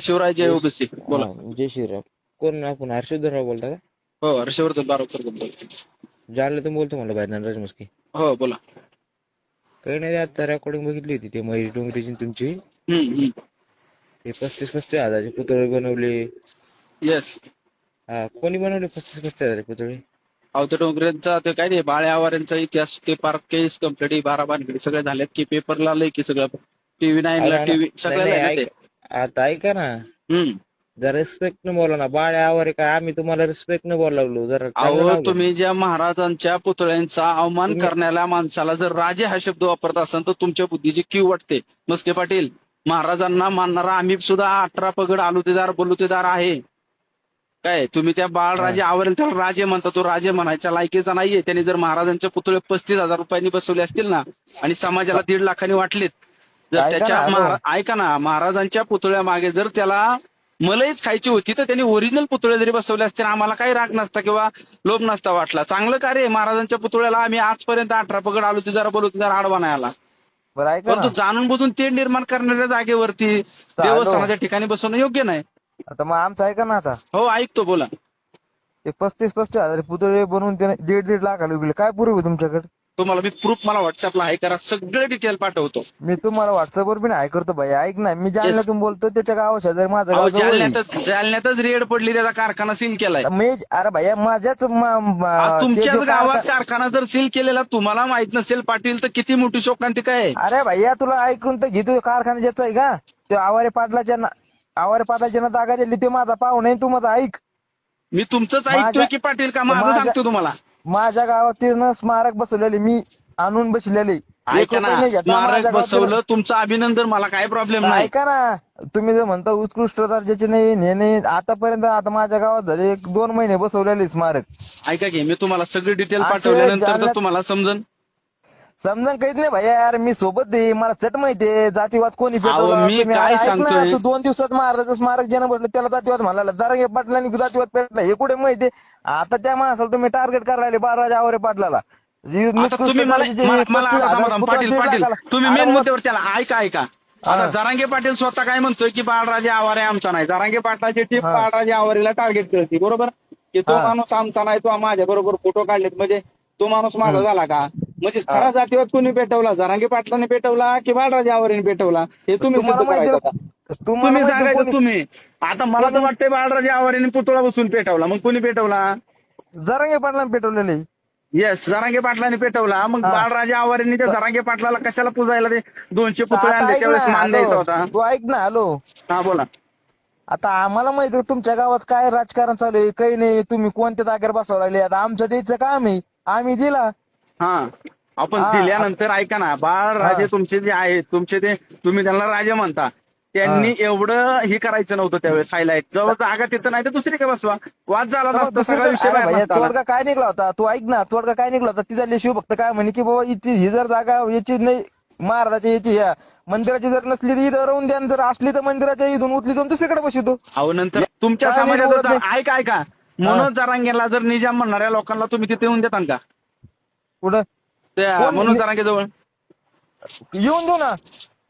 शिवराय जय OBC बोला. जय श्रीराम. कोण आपण हर्षवर्धनराव बोलता का? हो हर्षवर्धन बारोकर बोलतोय. जालन्यातून बोलतो मला बैजनाथ राजमस्की. हो बोला. काही नाही, आता रेकॉर्डिंग बघितली होती ते महेश डोंगरेची तुमची. हम्म. ते 35-35 हजाराचे पुतळे बनवले. येस. हा, कोणी बनवले 35-35 हजाराचे पुतळे? अवधे डोंगरेंचा ते काय ते बाळे आवारेंचा इतिहास ते पार केस कम्प्लीट 12 भानगडी सगळे झालेत की पेपरला आलंय की सगळं टीव्ही 9 ला टीव्ही सगळ्याला आहे ना ते. आता ऐका ना, जरा रिस्पेक्ट न बोला ना. बाळे आवारे काय आम्ही तुम्हाला रिस्पेक्ट न बोलायला लागलो? जरा चांगलं अहो नाव घ्या. तुम्ही ज्या महाराजांच्या पुतळ्यांचा अवमान तुम्ही- करणाऱ्या माणसाला जर राजे हा शब्द वापरत असाल तर तुमच्या बुद्धीची कीव वाटते. मस्के पाटील, महाराजांना मानणारा आम्ही सुद्धा 18 पगड आलुतेदार बलुतेदार आहे. काय तुम्ही त्या बाळराजे आवारे त्याला राजे म्हणता, तो राजे म्हणायच्या लायकीचा नाहीये. त्यांनी जर महाराजांचे पुतळे 35,000 रुपयांनी बसवले असतील ना आणि समाजाला 1.5 लाखांनी वाटलेत, जर ऐका त्याच्या ना, ऐका ना, महाराजांच्या पुतळ्या मागे जर त्याला मलाईच खायची होती तर त्यांनी ओरिजिनल पुतळे जरी बसवले असते आम्हाला काही राग नसता किंवा लोभ नसता वाटला. चांगलं कार्य आहे. महाराजांच्या पुतळ्याला आम्ही आजपर्यंत 18 पगड आलुतेदार बलुतेदार आडवा नाही आला. बरं ऐका परंतु ना, जाणून बुजून ते निर्माण करणाऱ्या जागेवरती देवस्थानाच्या ठिकाणी बसवणं योग्य नाही. आता मग आमचं ऐका ना. आता हो ऐकतो बोला. ते 35-35 हजार पुतळे बनवून त्याने 1.5 लाखाला विकले. काय प्रूफ आहे तुमच्याकडे? तुम्हाला मी प्रूफ मला व्हॉट्सअपला हाय करा, सगळे डिटेल पाठवतो. मी तुम्हाला व्हॉट्सअपवर पण हाय करतो भाई. ऐक ना, मी जालन्यातून बोलतो, त्याच्या गावा शेजारी माझं गाव अहो, जवळ आहे. जालन्यातच रेड पडली, त्याचा कारखाना सील केलाय. मी अरे भैया माझ्याच तुमच्याच गावात कारखाना जर सील केलेला तुम्हाला माहित नसेल पाटील तर किती मोठी शोकांतिका आहे. अरे भैया तुला ऐकून तर घेतो, कारखाना ज्याचा आहे का ते आवारे पाटलाच्या जागा दिली, ते माझा पाहू नाही. तू माझा ऐक, मी तुमचंच ऐकतोय की पाटील का माझं सांगतो तुम्हाला. माझ्या गावात ते स्मारक बसवलेले मी आणून बसलेले. ऐका ना, स्मारक बसवलं तुमचं अभिनंदन, मला काय प्रॉब्लेम नाही. ऐका ना, तुम्ही जर म्हणता उत्कृष्ट दर्जाचे नाही आतापर्यंत आता माझ्या गावात झाले 1-2 महिने बसवलेले स्मारक. ऐका की मी तुम्हाला सगळी डिटेल पाठवल्यानंतर तर तुम्हाला समजून काहीच नाही भैया. यार मी सोबत आहे, मला चट माहितीये जातीवाद कोणी पेटवला. मी काय सांगतोय, तू 2 दिवसात महाराजाचं स्मारक ज्यानं म्हटलं त्याला जातीवाद म्हणाला. जरांगे पाटलांनी जातीवाद पेटला हे कुठे माहितीये? आता त्या माणसाला तुम्ही टार्गेट करायला राहिले बाळराजे आवारे पाटलाला. तुम्ही पाटील तुम्ही मेन मुद्द्यावर त्याला ऐका. आता जरांगे पाटील स्वतः काय म्हणतोय की बाळराजे आवारे आमचा नाही. जरांगे पाटलाची टीप बाळराजे आवारेला टार्गेट करते, बरोबर? की तो माणूस आमचा नाही, तो माझ्या बरोबर फोटो काढलेत, म्हणजे तो माणूस माझा झाला का? म्हणजे खरा जातीवाद कोणी पेटवला? जरांगे पाटलाने पेटवला की बाळराजे आवारेने पेटवला? हे तुम्ही सिद्ध करायचं आता. तुम्ही सांगायचं तुम्ही. आता मला तर वाटतंय बाळराजे आवारेने पुतळा बसून पेटवला. मग कोणी पेटवला? जरांगे पाटलाने पेटवलेले. येस, जरांगे पाटलाने पेटवला. मग बाळराजे आवारेंनी त्या जरांगे पाटलाला कशाला पुजायला ते 200 पुतळे आणले? त्यावेळेस मान द्यायचा होता. तू ऐक ना. हॅलो, हा बोला. आता आम्हाला माहिती तुमच्या गावात काय राजकारण चालू आहे, काही नाही. तुम्ही कोणत्या जागेवर बसवा राहिले? आता आमचं द्यायचं काम आहे, आम्ही दिला. हा, आपण दिल्यानंतर ऐका ना, बाळराजे तुमचे जे आहेत, तुमचे ते तुम्ही त्यांना राजे म्हणता, त्यांनी एवढं हे करायचं नव्हतं त्यावेळेस. हायलाईट जवळ जागा तिथं नाही तर दुसरी काय बसवा, वाद झाला नसता, सगळा विषय बाहेर नसता आला. तोडगा काय निघला होता? तू ऐक ना, तोडगा काय निघला होता? तिथले शिवभक्त काय म्हणे की बाबा ही जर जागा याची नाही, महाराजाची याची या मंदिराची जर नसली तर इथं राहून द्या, जर असली तर मंदिराच्या इथून उचली तर दुसरीकडे बसवतो. अहो, नंतर तुमच्या समाजात ऐका मनोज जरांगेला जर निजाम म्हणणाऱ्या लोकांना तुम्ही तिथे येऊन देता का? कुठं? त्या मनोज जरांगे जवळ येऊन देऊ ना.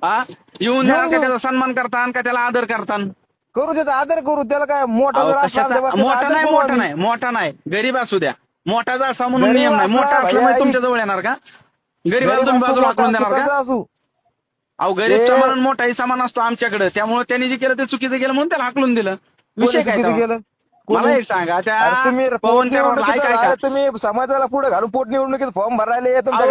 हा, येऊन देणार का? त्याचा सन्मान करतान का त्याला आदर करतान? करू त्याचा आदर करू. त्याला काय मोठा मोठा नाही, गरीब असू द्या. मोठा असा म्हणून नियम नाही. मोठा असल्यामुळे तुमच्या जवळ येणार का? गरीबाला तुम्ही बाजूला हाकलून देणार का? अहो, गरीब म्हणून मोठाही समान असतो आमच्याकडे. त्यामुळे त्यांनी जे केलं ते चुकीचं केलं म्हणून त्याला हाकलून दिलं. विषय काय केलं? मला एक सांगा, त्या पवन तुम्ही समाजाला पुढे घालून पोट निवडणुकीत फॉर्म भरायले आमच्या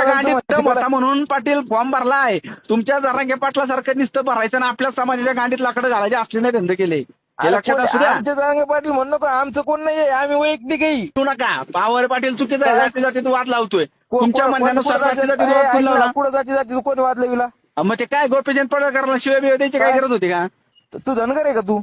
गांडीत मोठा म्हणून पाटील फॉर्म भरलाय. तुमच्या जरांगे पाटला सारखं नुसतं भरायचं ना, आपल्या समाजाच्या गांडीत लाकडं घालायचे असले नाही धंदे केले. लक्षात असू द्या. आमच्या जरांगे पाटील म्हणू नका, आमचं कोण नाहीये, आम्ही वैयक्तिक तू नका. आवारे पाटील चुकीचा जाती जातीत वाद लावतोय. तुमच्या म्हणण्यानुसार पुढे जाती कोणी वाद लाविला? मग ते काय गोपीचंद पडळकरला शिवाय बिवाय द्यायची काय गरज होती का? तू धनगर आहे का तू?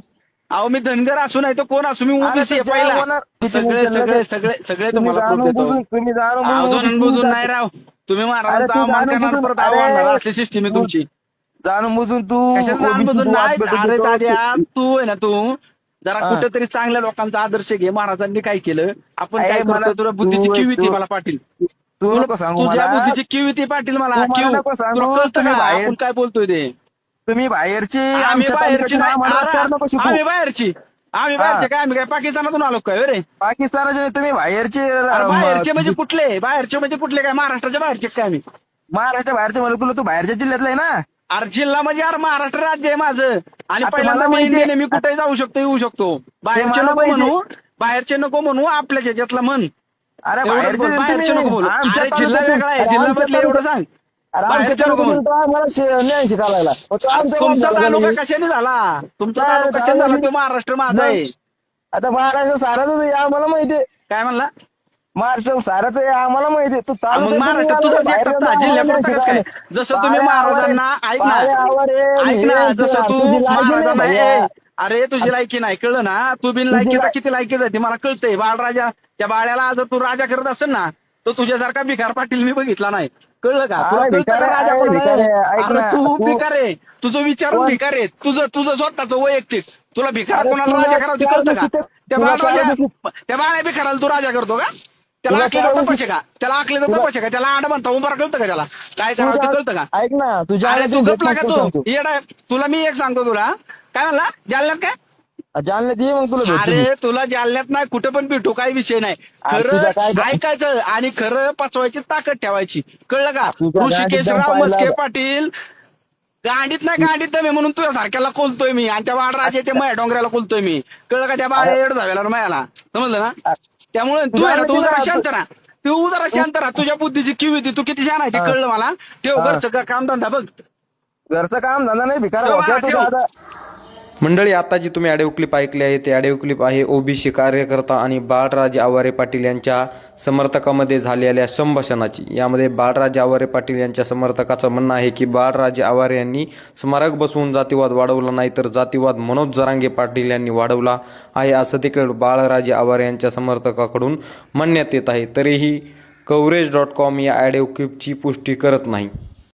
अहो, मी धनगर असू नाही तर कोण असू, मी ओबीसी पहिला. सगळे तुम्हाला प्रूफ देतो. जाणून बुजून नाही राव. तुम्ही महाराजांचा अवमान करणार, परत आव्हान असली सिस्टीम आहे तुमची. जाणून बुजून तू जाणून बुजून नाही. अरे दाद्या, तू आहे ना, तू जरा कुठेतरी चांगल्या लोकांचा आदर्श घे. महाराजांनी काय केलं, आपण काय करतो? तुला बुद्धीची किव येते मला पाटील. तुझ्या बुद्धीची किव येते पाटील मला. किव तुला कळतं का आपण काय बोलतोय ते? तुम्ही बाहेरची आम्ही आमच्या बाहेरची तालुक्यातून नाही आम्हाला अरे, राजकारण नको शिकवू. आम्ही बाहेरची काय आम्ही काय पाकिस्तानातून आलो काय रे? पाकिस्तानाचे नाही, तुम्ही बाहेरचे अरे बाहेरचे म्हणजे कुठले? बाहेरचे म्हणजे कुठले काय? महाराष्ट्राच्या बाहेरचे काय आम्ही? महाराष्ट्र बाहेरचे म्हणलं तुला, तू बाहेरच्या जिल्ह्यातला आहे ना. अरे जिल्हा म्हणजे यार महाराष्ट्र राज्य आहे माझं आणि आता पहिल्यांदा मला मी माहिती आहे. इंडियन आहे, मी कुठेही जाऊ शकतो येऊ शकतो. बाहेरचे मला नको माहिती आहे. म्हणू, बाहेरचे नको म्हणू, आपल्या ह्याच्यातला म्हण. अरे एवढंच बोल, बाहेरचे नको बोलू. आमच्या अरे जिल्हा तालुक्यातून- वेगळा आहे, अरे जिल्हा आमच्या बदले एवढं तालुक्यात- सांग. अरे बाहेरचे आमच्या नको म्हणू. तालुक्यातून तो आम्हाला न्याय शिकायला लागला. मग तो आमच्या तुमचा गावात तालुका झाला. कशाने झाला? तुमचा नाही, तालुका कशाने झाला? नाही. तो महाराष्ट्र माझा आहे. आता महाराष्ट्र साराच आहे आम्हाला माहितीये. काय म्हणला? महाराष्ट्र साराच आहे आम्हाला माहितीये. तू मग महाराष्ट्र तुझं एकटाच जिल्ह्यापुरता कसं काय? जसं तुम्ही महाराजांना ऐक ना जसं तू महाराजांना अरे तुझी लायकी नाही कळलं ना? तू बिन लायकीचा किती लायकी जाते मला कळतंय. बाळराजा त्या बाळ्याला जर तू राजा करत असेल ना तर तुझ्यासारखा भिकार पाटील मी बघितला नाही. कळलं का? तुला कळतं का राजा कोणाला आहे? अरे तू भिकार आहे, तुझं विचारून भिकार आहे, तुझं स्वतःचं वैयक्तिक. तुला भिकार कोणाला राजा करावं ते कळतं का? त्या बाळ्या भिकाराला तू राजा करतो का? त्याला आखलेचा तपास आहे का? त्याला आखलेचा तपास आहे का? त्याला आड म्हणता उभार कळतं का? त्याला काय करावं ते कळतं का? ऐक ना तुझ्या अरे तू गपला का तू येडा? तुला मी एक सांगतो, तुला काय म्हणला जालन्यात काय? जालन्यात ये मग तुला भेटतो मी. अरे तुला जालन्यात नाही कुठं पण भेटू, काही विषय नाही. अरे तुझ्या खरं काय- ऐकायचं आणि खरं पचवायची ताकद ठेवायची. कळलं का? तुझ्या ऋषिकेशराव गाडीत मस्के पाहिलं. पाटील गाडीत नाही, गाडीत दमे म्हणून तुझ्या सारख्याला कोलतोय मी आणि त्या वाडराजे ते मया डोंगराला कोलतोय मी. कळलं का? त्या बाळ्या एवढं झालेला मयाला समजलं ना? त्यामुळे तू आहे ना, तू जरा शांत राहा, तू जरा शांत राहा. तुझ्या बुद्धीची किव होती, तू किती छान आहे ते कळलं मला. ठेव घरचं काम धंदा बघ. घरचं काम धंदा नाही भिकार ठेव, होत्या तू ठेव. दादा. मंडळी, आता जी तुम्ही ऑडिओ क्लिप ऐकली आहे ते ऑडिओ क्लिप आहे ओबीसी कार्यकर्ता आणि बाळराजे आवारे पाटील यांच्या समर्थकामध्ये झालेल्या संभाषणाची. यामध्ये बाळराजे आवारे पाटील यांच्या समर्थकाचं म्हणणं आहे की बाळराजे आवारे यांनी स्मारक बसवून जातीवाद वाढवला नाही तर जातीवाद मनोज जरांगे पाटील यांनी वाढवला आहे असं देखील बाळराजे आवारे यांच्या समर्थकाकडून म्हणण्यात येत आहे. तरीही कव्हरेज.com या ऑडिओ क्लिपची पुष्टी करत नाही.